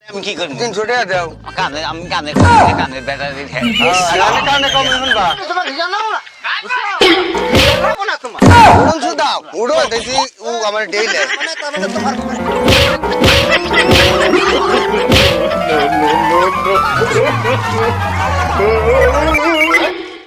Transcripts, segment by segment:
আমি কি করব 300 টাকা দাও কানে আমি কানে কানে ব্যাটারি ঢেল কানে কানে কম শুনবা তোমার জানো না জানো না তোমার উড়ন সুদা উড়ো দেখি ও আমার ডেইলে মানে তাহলে তোমার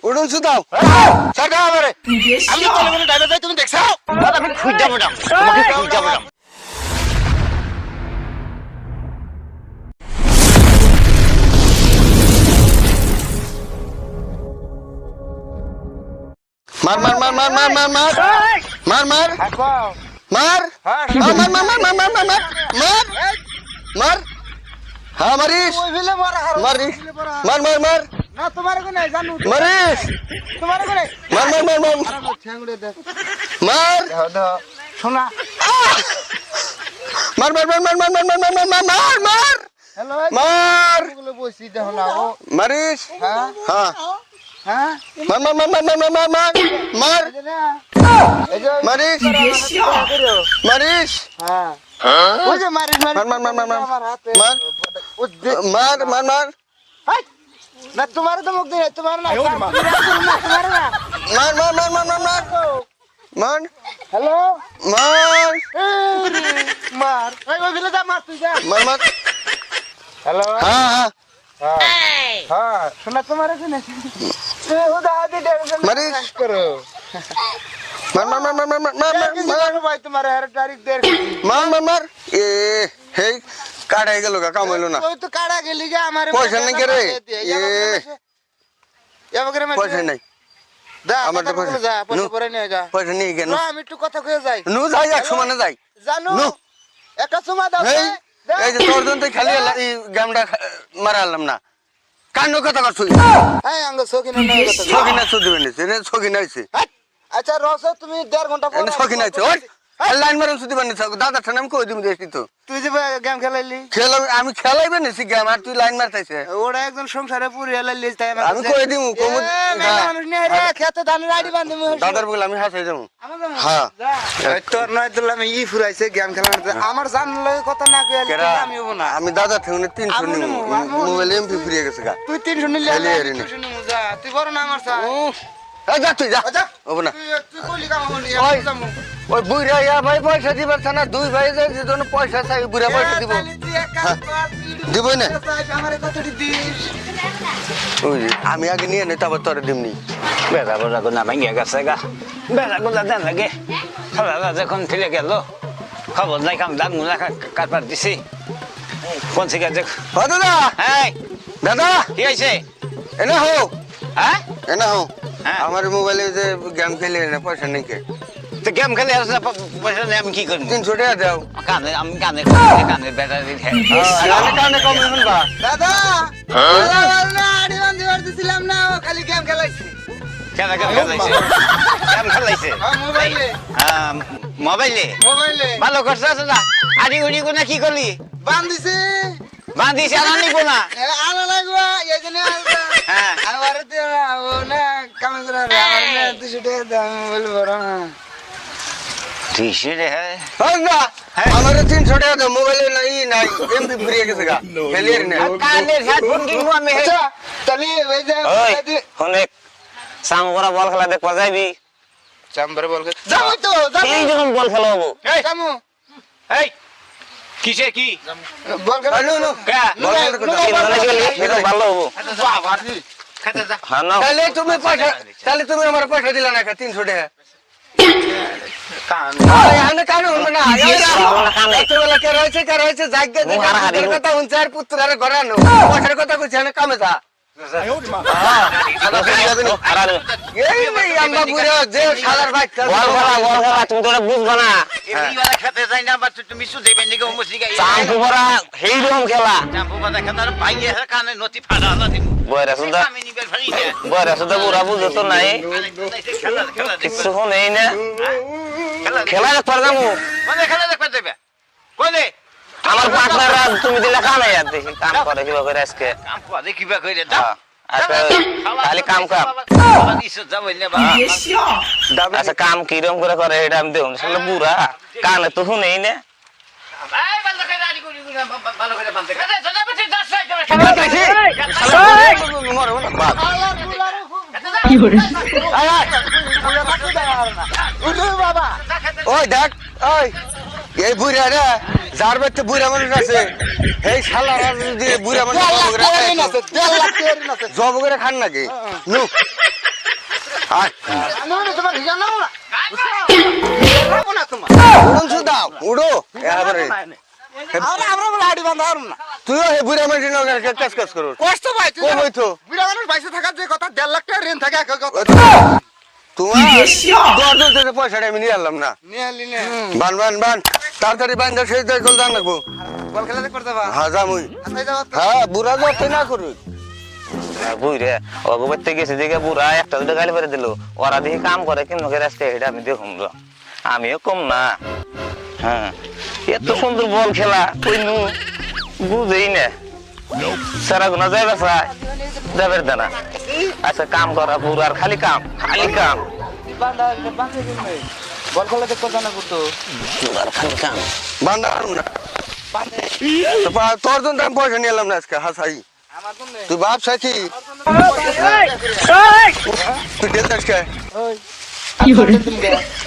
উড়ন সুদা সাদা আমারে আমি বলে বলে ড্রাইভার ভাই তুমি দেখছো দাদা আমি খুঁজে যাবো না তোমাকে খুঁজে যাবো না মার মার মার মার মার মার মার মার মার হাসাও মার মার মার মার মার মার মার মার মার হ্যাঁ মারিস ওই ভিলে মারা হারো মারিস মার মার মার না তোমার কোনে জানো মারিস তোমার কোনে মার মার মার মার আরে ঠ্যাংড়ে দেখ মার দাও শোনা মার মার মার মার মার মার মার মার মার মার মার হ্যালো মার বলে বসি দেখো না ও মারিস হ্যাঁ হ্যাঁ হ্যাঁ মার মার মার মার মার মার মার মার এই যে মারিস মারিস হ্যাঁ ওই যে মারিস মার মার মার মার মার আমার হাতে মার ও দে- মার মার মার হাই! না তোমার তো মুখ দিয়ে তোমার না তোমার না মার মার মার মার মার মার মার হ্যালো মার মার ওই ওই ভিলে যা মার তুই যা মার মার হ্যালো হ্যাঁ হ্যাঁ হ্যাঁ শোনা তোমার এখানে তুই ওদা হাতে টেনশন মারিস। করো মার মার মার মার মার মার মার মার ভাই তোমার আর তারিখ দের মার মার মার এ হেই কাটাই গেল কাম হইলো না ওই তো কাড়া গেলি যা আমার পয়সা নেই কে রে? এবারে পয়সা নাই দা আমার আমার তো তো পয়সা- যা পয়সা নু- পরে নিয়ে যা পয়সা নেই কেন না আমি একটু কথা কয়ে যাই নু যাই এক সমানে যাই জানো নু। একটা সময় দাও এই এই যে তোর জন্য খালি এই গেমটা মারালাম না কান্ন কথা কর তুই হ্যাঁ আঙ্গ সকিনা নাই কথা সখিনা সুদ দিবেন সখিনা হইছে আচ্ছা রস তুমি 1.5 ঘন্টা পর এনে সখিনা হইছে ওই লাইন মারন সুদ দিবেন দাদা ঠান আমি কই দিম দেছি তো তুই যে গেম খেলাইলি আমি খেলাইবে নিছি গেম আর তুই লাইন মারতাইছে ওরা একজন সংসারে পুরি হেলাইলি তাই আমি কই দিম কমু মানুষ নেই রে খেতে ধানের আড়ি বান্ধে দাদার বলে আমি হাসাই যাবো হ্যাঁ। তোর নয় তো আমি ই ফুরাইছে গেম খেলা আমার জানলে কথা না কইলে কেরা আমি হবো না আমি দাদা ঠেউনে 300 আমি নিমু নিমু, আমি মোবাইল এমপি ফুরিয়ে গেছে গা তুই 300 নিলে হেলি হেরি নি। তুই বড় না আমার স্যার এই যা তুই যা আচ্ছা হবো না তুই কইলি কাম হলি ওই ওই বুইরা ইয়া ভাই পয়সা দিবার না দুই ভাই যে যেজন পয়সা চাই বুইরা পয়সা দিব দিবই না? আমার কতটি দিস ওই যে, আমি আগে নিয়ে নে তারপর তোরে দিমনি বেড়া বেড়া করে না ভেঙে গেছে গা বেড়া করে দেন লাগে খালা যখন ফিরে গেল খবর নাই কাম দাম মুলা কাটবার দিছি কোন থেকে দেখ ও দাদা এই দাদা কি হয়েছে এনে হো হ্যাঁ এনে হো হ্যাঁ। আমার মোবাইলে যে গেম খেলে না পয়সা নেই কে তো গেম খেলে আসলে পয়সা নেই আমি কি করবো 300 টাকা দাও কানে আমি কানে কানে ব্যাটারি ঢেল কানে কানে কম শুনবা দাদা না আড়ি বান্ধে দিছিলাম না ও খালি গেম খেলাইছি কেন গেম খেলাইছে গেম খেলাইছে মোবাইলে মোবাইলে মোবাইলে ভালো করছে না আড়ি উড়ি কোনা কি করলি বান্ধিছে বান্ধিছে আর নিব না আনা লাগবা এই জন্য হ্যাঁ আমার তো ও না কাম করে আমার না 200 টাকা দাম বলবো না ঠিক রে হ্যাঁ দাদা আমার 300 টাকা দাও মোবাইলে নাই নাই এমপি ফুরিয়ে গেছে গা খেলে না কানের হেডফোন কিনবো আমি আচ্ছা তাহলে ওই যে ওই অনেক সামগরা বল খেলা দেখবা যাইবি চাম্বারে বল যাও তো এই যখন বল খেলা হবো এই কামু এই কিসে কি বল খেলা নো নো কে এটা ভালো হবো বাবা খেতে যা হ্যাঁ না তাহলে তুমি আমার পয়সা দিলা না 300 টাকা কান আরে কানে হলো না এতবেলা কে রয়েছে জায়গা কথা শুনছে আর পুত্রারে ঘরানো পয়সার কথা কইছে না কামে যা এই নেই আমরা বুড়ো যে সাদার বাইকটা বল খেলা তুমি তো বুঝবা না এবারে খেতে যাই না বা তুমি মিশু দেবেন দিকে মুসি গাই চাম্পু ভরা সেইরকম খেলা জাম্পু বাদা খেতার বাইয়ে কানে নতি ফাড়া হলা দিমু বয়রা সুদা আমি নিবেল ফাড়ি দে বুড়া বুঝো তো নাই খেলা খেলা কিছু নেই না খেলা খেলা দেখতে যাবো মানে খেলা দেখতে দেবে কোনে আমার পার্টনাররা তুমি দিলে কামে আর দেখি কাম করে কিবা করে আজকে কাম পারে কিবা কইরে দাও খালি কাম কাম ইসো যাবই না বা আচ্ছা কাম কিরম করে করে এটা আমি দেখুন আসলে বুড়া কানে তো শুনেই না ভাই ভালো করে রাজি করি ভালো করে বানতে ওই দেখ ওই এই বুড়া রে যার বাড়িতে বুড়া মানুষ আছে এই শালারা যদি বুড়া মানুষ জব করে খান নাকি নু আয় উড়ুন দাও উড়ো এবারে তুইও হে বুড়া মানুষ কাজ কাজ করো কষ্ট পাই তুই ও হইতো বুড়া মানুষ পয়সা থাকার যে কথা 1.5 লাখ টাকা ঋণ থাকে তোমার দরজন থেকে পয়সাটা আমি নিয়ে আনলাম না নিয়ে আলি না বান বান বান তাড়াতাড়ি বান দে সেই গোল দান রাখবো বল খেলা করতে বা হ্যাঁ যামুই আসাই যাও হ্যাঁ বুড়া যাতে না করুই বুঝরে অগবতে গেছে দিকে বুড়া একটা দুটো গালি করে দিল ওরা দেখি কাম করে কিন্তু রাস্তা এটা আমি দেখুন আমিও কম না হ্যাঁ এত সুন্দর বল খেলা কইনু বুঝেই না সারা গুনা যাইবা চাই যাবে না আচ্ছা কাম করা পুরার খালি কাম বল খেলা দেখতে জানা করতো পুরার খালি কাম বান্দা আরুন না তোর জন্য আমি পয়সা নিয়ে এলাম না আজকে হাসাই আমার জন্য তুই বাপ সাথী তুই ডেল দাস কে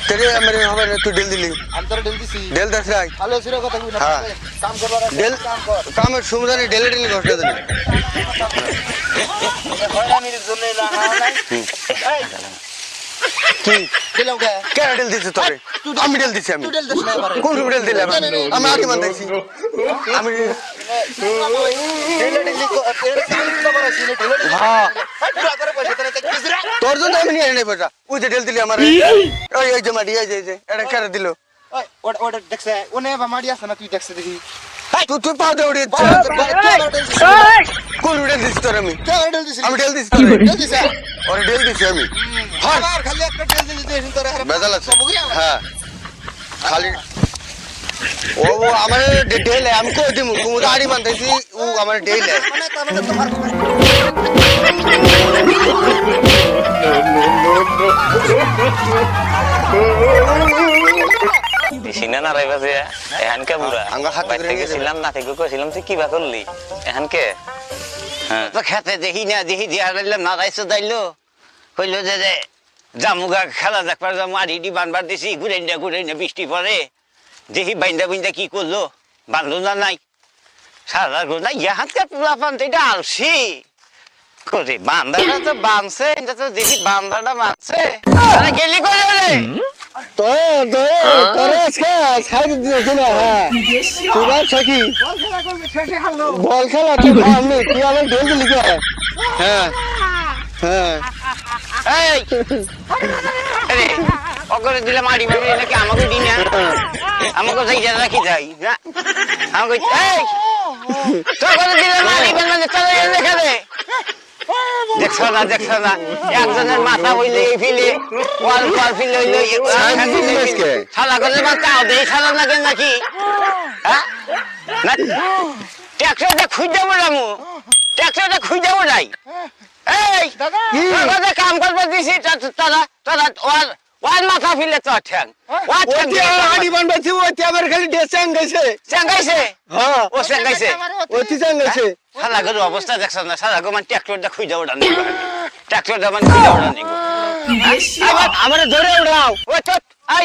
তেরে আমার হবে না তুই ডেল দিলি আমি তোর ডিল দিছি ডেল দাস রাই ভালো ছিল কথা কই না হ্যাঁ। কাম করবার আছে ডেল কাম কর কামের সুমদানি ডেলে ডেলে ঘষতে দিলি হয়রানির জন্য না নাই কি দিলাম কে কে ডেল দিছিস তোরে আমি ডেল দিছি আমি তুই ডিল দিস না এবারে কোন ডেল দিলাম আমি আগে মান দিছি আমি ডিল ডিল কো এর খবর আছে ডিল হ্যাঁ পুরা করে পয়সা তোরে তে কিসরা তোর জন্য আমি নিয়ে নেই পয়সা ওই যে ডেল দিলি আমার ওই এই যে মাটি এই যে এটা কেন দিল ওই ওটা দেখছে ওনে বা মারি আছে না তুই দেখছে দেখি তুই পা দে উড়ে কোন ডেল দিছিস তোর আমি কে ডিল দিছিস আমি ডেল দিছি তোরে ডিল দিছ ওরে ডেল দিছি আমি আর খালি একটা ডিল দিলি তুই তোরে বেজাল আছে হ্যাঁ খালি ও আমার ডেল আমি কই দিমু তুমি গাড়ি মানতেছি ও আমার ডেল মানে তাহলে তো ফার্ক দিছিনা না রাইবা যে এখানকে বুড়া আমার হাতে বাইরে ধরে গেছিলাম না থেকে কইছিলাম তুই কি বা করলি এখানকে হ্যাঁ তো খেতে দেখি না দেখি দিয়া রাইলাম না রাইছো দাইলো কইলো যে জামুগা খেলা দেখবার যাবো আর ইডি বানবার দিছি ঘুরে না বৃষ্টি পরে দেখি বাইন্দা বাইন্দা কি করলো বানলো না নাই সারা গোনা ইহাতকার পোলা পান্তে এটা আলসি করে বান্দাটা তো বানছে এটা তো দেখি বান্দাটা মানছে গেলি করে রে তোর আজকে সাইড দিয়েছি না হ্যাঁ তুই বাপ সাকি বল খেলা তুই আমি তুই আমার ডেল দিলি কে হ্যাঁ হ্যাঁ এই আরে অগরে দিলে মারি মারি নাকি আমাকে দি না আমাকে যাই যা রাখি যাই না আমাকে এই তো করে দিলে মারি মানে চলে গেলে খেলে দেখছ না একজনের মাথা হইলে এই ফিলে ওয়াল ফিলে হইলে শালা করে বাঁচাও দেই শালা লাগে নাকি হ্যাঁ না ট্যাক্সটা খুঁজে বলামু ট্যাক্সটা খুঁজে বলাই এই দাদা কাম করবে দিছি তারা ওয়াল মাথা ফিলে তো ঠ্যাং আড়ি বানবাছি ওতে আমার খালি ডেসাং গেছে চেঙ্গাইছে হ্যাঁ ও চেঙ্গাইছে ওতে চেঙ্গাইছে শালা করে অবস্থা দেখছ না শালা গো মান ট্রাক্টরটা খুঁজে ওড়া নিব ট্রাক্টরটা মান খুঁজে ওড়া নিব আমারে ধরে উড়াও ও চট আই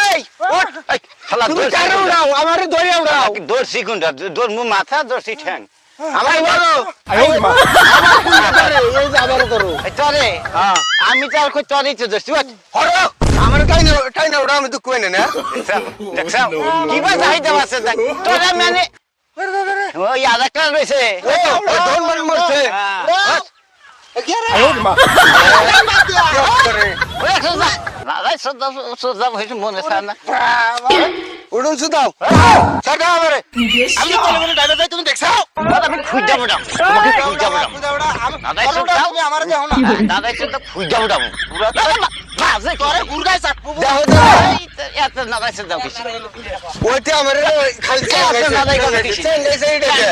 এই ওট এই শালা তুমি কারে উড়াও আমারে ধরে উড়াও দর্শি কোনটা দর মু মাথা দর্শি ঠ্যাং আমায় বলো এই যে আবার করো এই তরে আমি তো আর কই তরেই তো দর্শি ওট হরো আমার টাই না উড়াও আমি তো কই না দেখছ কি বা চাইতে আছে তোরা মানে ওই আরেকটা রয়েছে ও দন মান মরছে কি রে উড়ুন সুদাও ছাড়া আমারে আমি টেলিফোনে ড্রাইভার যাই তুমি দেখছো আমি খুঁজে যাবো তুমি আমার দেখো না দাদা তো খুঁজে যাবো মাঝে করে গুরগাই চাপবো দেখো এত নাদাই দাও কিছু ওইতে আমারে খালি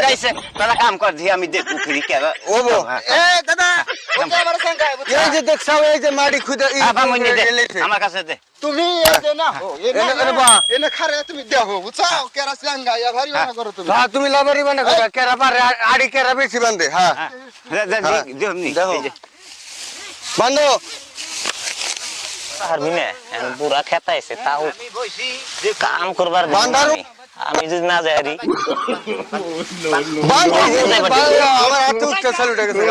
গাইছে তারা কাম কর দিয়ে আমি দেখু ফিরি কে ওবো এ দাদা এই যে দেখছো এই যে মাটি খুদে আমার কাছে দে তুমি এই যে না হো এনে বা এনে খারে তুমি দেখো বুঝাও কেরা সাঙ্গা ইয়া ভারী না করো তুমি হ্যাঁ তুমি লাভারি বানা করো কেরা পারে আড়ি কেরা বেশি বান্ধে হ্যাঁ বান্ধো পারবি না এখন পুরা খেতাইছে তাও আমি বইছি কাম করবার দিন বান্দারু। আমি যদি না যাই রি বান্ধো আমার হাতে উঠছে স্যালুট গেছে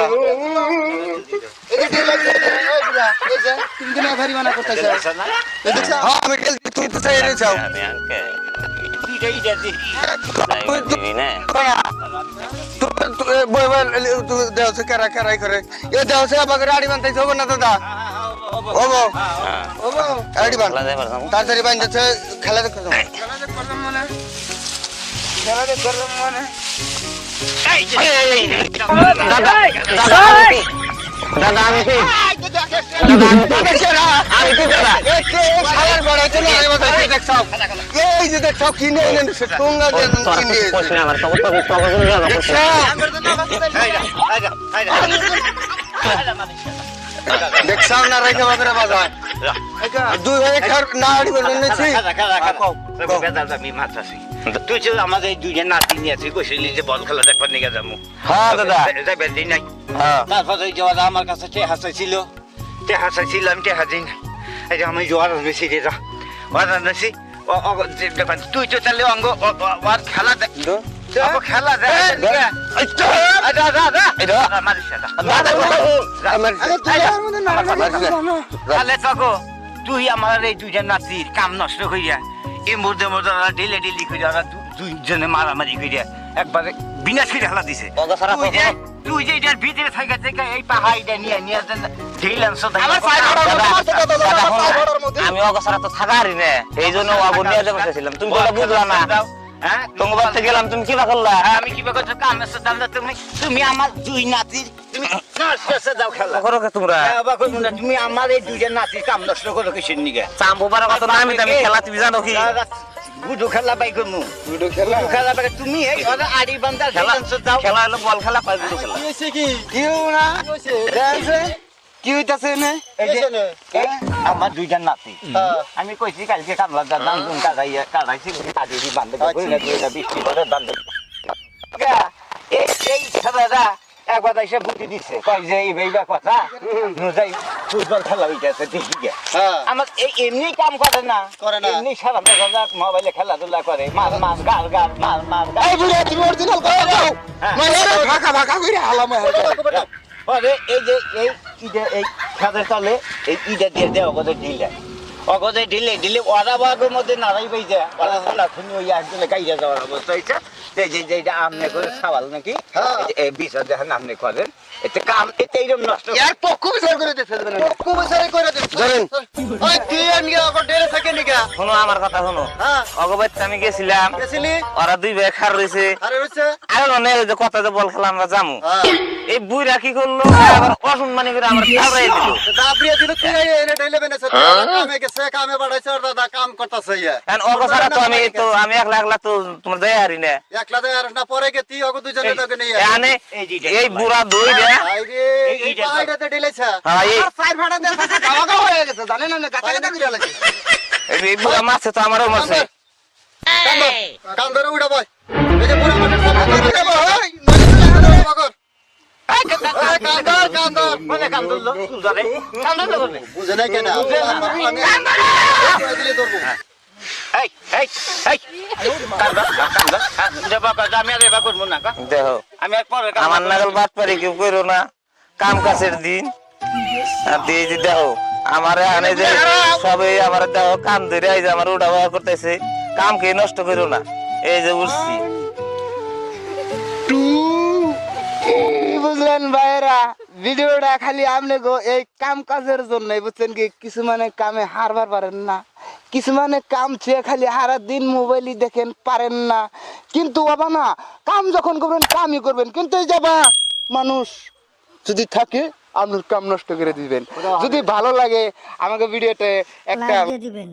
এই যে ঢিলা এই বুড়া এই যে তুমি দিনে ভারী বানা করতেছ এই দেখছো হ্যাঁ আমি খেলছি তুমি তো চাই রে চাও আমি আনকে দুইটা ইটা দি দিবি না বই বই তুমি দেওছে কেরা কেরাই করে এ দেওছে আবার আড়ি বানতেছে হবে না দাদা ওবো ওবো আড়ি বান খেলা যাবার না তাড়াতাড়ি বানতেছে খেলা দেখো খেলা যে করলাম মনে খেলা যে করলাম মনে দাদা আমি কি আমি কি করা শালার বড় চলে আই বসে দেখছাও এই যে দেখছাও কিনে এনে সে টঙ্গা যে কিনে প্রশ্ন আমার তো তো দেখছাও না রেখে বাজারে বাজার দুই ভাই খার না আড়ি বানতেছি তুই যে আমাদের দুইজন নাতি নিয়ে আছি কইছিলি যে বল খেলা দেখবার নিয়ে যাবো হ্যাঁ দাদা যাবেন দিন নাই হ্যাঁ তারপরে ওই জোয়ার আমার কাছে টেহা চাইছিল আমি টেহা দিন এই যে আমি জোয়ার বেশি রে আনছি তুই তো তাহলে অঙ্গ ওর খেলা দেখ খেলা দেখ তাহলে তখন তুই আমার এই দুইজন নাতির কাম নষ্ট করিয়া এই মধ্যে মধ্যে ওরা ডেলে ডেলি করিয়া ওরা দুইজনে মারামারি করিয়া একবারে বিনাশ করে খেলা দিছে তুই যে এটার ভিতরে থাকা থেকে এই পাহাড়িটা নিয়ে নিয়ে ঢেলাম আমি অগসারা তো থাকারি না এই জন্য অগর নিয়ে যাবো চাইছিলাম তুমি তো বুঝলা না তোমার বাড়িতে গেলাম তুমি কি বা করলা আমি কি করছো কাম আছে তাহলে তুমি আমার দুই নাতির তুমি নষ্ট দাও খেলা করো কে তোমরা তুমি আমার এই দুইজন নাতির কাম নষ্ট করো কিসের নিগে চাম্পু পারা কত নামি দামি খেলা তুমি জানো কি গুডু খেলা পাই করমু গুডু খেলা পাই তুমি এই ওরা আড়ি বান্দা খেলা দাও খেলা হলো বল খেলা পাই গুলো খেলা হইছে কি কিউ না হইছে কি হইতাছে না এই যে আমার দুইজন নাতি আমি কইছি কালকে কামলা দাদান কোন কাজাইছি আদি বান্দা কই না দুইটা বৃষ্টি করে বান্দা এই খেলাটা একবার এসে বুদ্ধি দিচ্ছে কই যে এইবা কথা যাই ফুটবল খেলা হইতাছে দেখি গে আমার এই এমনি কাম করে না এমনি সারা দেখা মোবাইলে খেলাধুলা করে মার মার গাল গাল মার মার এই বুড়া তুমি অরিজিনাল কই দাও মানে ভাকা ভাকা কইরা হালাম আরে এই যে এই ইটা এই খাদের তলে এই ইটা দিয়ে দেও অগদে ঢিলে ওরা বাগের মধ্যে নাড়াই পাই যায় ওরা খোলা খুনি ওই একজনে গাইয়া যাওয়ার অবস্থা হয়েছে যে আমনে করে সাবাল নাকি এই বিচার দেখেন আমনে করেন এতে কাম এতে এইরকম নষ্ট ইয়ার পক্ষ বিচার করে দিতে দেবেন পক্ষ বিচার করে দিতে ধরেন ওই কি আমি ওকে ডেরে থাকে নিকা শোনো আমার কথা শোনো হ্যাঁ অগবাইতে আমি গেছিলাম গেছিলি ওরা দুই ভাই খার রইছে আরে হইছে আরে মনে হয় যে কথা যে বল খেলা আমরা জামু এই বুইরা কি করলো আবার অসম্মানি করে আমার খাবড়াই দিল দাবরিয়া দিল তুই এনে ঢেলে বেনেছে কামে গেছে কামে বাড়াইছে আর দাদা কাম করতেছে ইয়া এখন অগসারা তো আমি একলা তো তোমার যাই হারি না একলা দে আর না পরে গেতি ওকে দুজনে তোকে নিয়ে এখানে এই বুড়া দই রে আইরে এই পাইটাতে ঢেলেছে হ্যাঁ এই সাইড ভাড়া দে গাওয়া গাওয়া হয়ে গেছে জানেন না গাতা গাতা করে লাগে এই বুড়া মারছে তো আমারও মারছে কাম ধরে উড়া বয় এই যে পুরা মাঠের সামনে ধরে বয় নদী মগর কান্দর মানে কাম ধরলো তুলদারে কাম ধরলো বলে বুঝে নাই কেন দিলে ধরবো এই আমি আর এবার করবো না দেখো আমি আর পরে আমার নাগাল বাদ পারি কেউ করো না কাম কাজের দিন আর দিয়ে যে দেখো আমার এখানে যে সবে আমার দেখো কাম ধরে এই যে আমার উঠা বাড়া করতেছে কাম কে নষ্ট করো না এই যে উঠছি বুঝলেন ভাইরা ভিডিওটা খালি আপনি গো এই কাম কাজের জন্য বুঝছেন কি কিছু মানে কামে হারবার পারেন না কিছু মানে কাম চেয়ে খালি হারা দিন মোবাইলই দেখেন পারেন না কিন্তু বাবা না কাম যখন করবেন কামই করবেন কিন্তু এই যাবা মানুষ যদি থাকে আপনার কাম নষ্ট করে দিবেন যদি ভালো লাগে আমাকে ভিডিওতে একটা লাইক দিয়ে দিবেন।